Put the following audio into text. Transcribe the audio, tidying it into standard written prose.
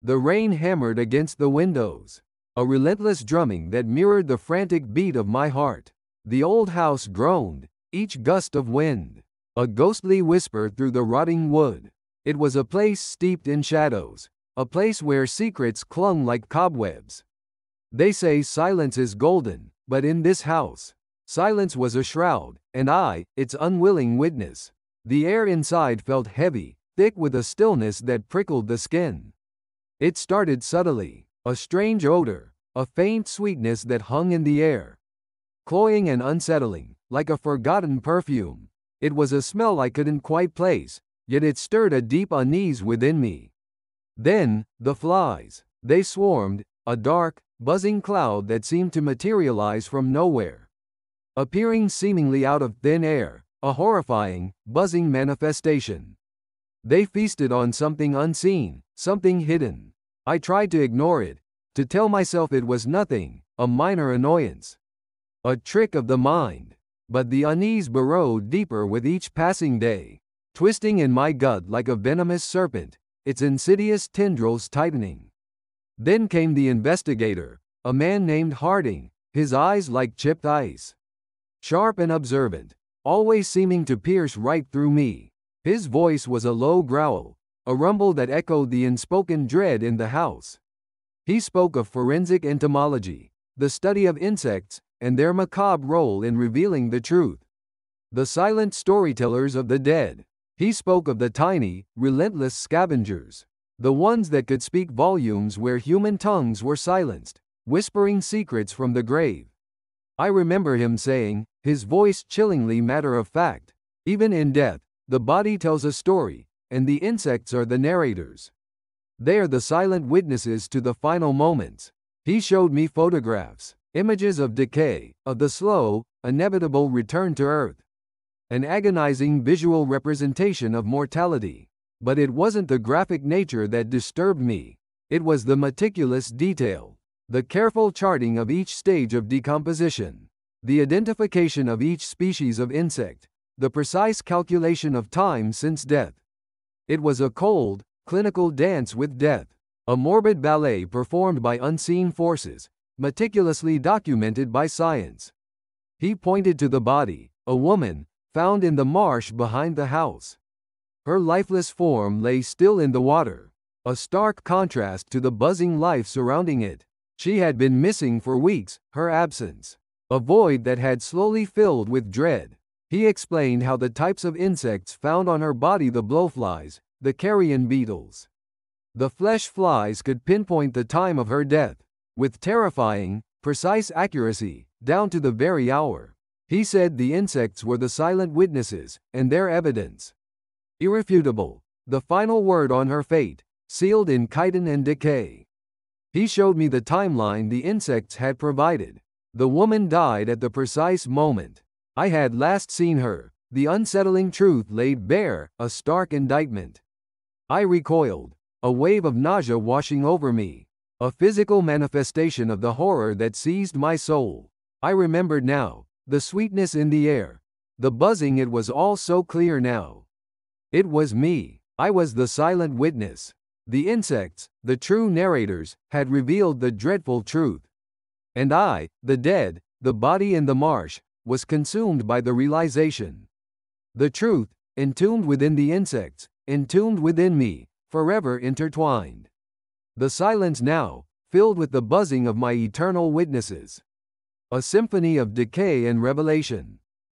The rain hammered against the windows, a relentless drumming that mirrored the frantic beat of my heart. The old house groaned, each gust of wind, a ghostly whisper through the rotting wood. It was a place steeped in shadows, a place where secrets clung like cobwebs. They say silence is golden, but in this house, silence was a shroud, and I, its unwilling witness. The air inside felt heavy, thick with a stillness that prickled the skin. It started subtly, a strange odor, a faint sweetness that hung in the air, cloying and unsettling, like a forgotten perfume. It was a smell I couldn't quite place, yet it stirred a deep unease within me. Then, the flies. They swarmed, a dark, buzzing cloud that seemed to materialize from nowhere, appearing seemingly out of thin air, a horrifying, buzzing manifestation. They feasted on something unseen, something hidden. I tried to ignore it, to tell myself it was nothing, a minor annoyance, a trick of the mind. But the unease burrowed deeper with each passing day, twisting in my gut like a venomous serpent, its insidious tendrils tightening. Then came the investigator, a man named Harding, his eyes like chipped ice, sharp and observant, always seeming to pierce right through me. His voice was a low growl, a rumble that echoed the unspoken dread in the house. He spoke of forensic entomology, the study of insects, and their macabre role in revealing the truth. The silent storytellers of the dead. He spoke of the tiny, relentless scavengers, the ones that could speak volumes where human tongues were silenced, whispering secrets from the grave. I remember him saying, his voice chillingly matter-of-fact, even in death, the body tells a story, and the insects are the narrators. They are the silent witnesses to the final moments. He showed me photographs, images of decay, of the slow, inevitable return to Earth. An agonizing visual representation of mortality. But it wasn't the graphic nature that disturbed me. It was the meticulous detail, the careful charting of each stage of decomposition, the identification of each species of insect, the precise calculation of time since death. It was a cold, clinical dance with death, a morbid ballet performed by unseen forces, meticulously documented by science. He pointed to the body, a woman, found in the marsh behind the house. Her lifeless form lay still in the water, a stark contrast to the buzzing life surrounding it. She had been missing for weeks, her absence, a void that had slowly filled with dread. He explained how the types of insects found on her body, the blowflies, the carrion beetles, the flesh flies, could pinpoint the time of her death, with terrifying, precise accuracy, down to the very hour. He said the insects were the silent witnesses, and their evidence irrefutable, the final word on her fate, sealed in chitin and decay. He showed me the timeline the insects had provided. The woman died at the precise moment I had last seen her. The unsettling truth laid bare, a stark indictment. I recoiled, a wave of nausea washing over me, a physical manifestation of the horror that seized my soul. I remembered now, the sweetness in the air, the buzzing. It was all so clear now. It was me. I was the silent witness. The insects, the true narrators, had revealed the dreadful truth. And I, the dead, the body in the marsh, was consumed by the realization. The truth, entombed within the insects, entombed within me, forever intertwined. The silence now, filled with the buzzing of my eternal witnesses. A symphony of decay and revelation.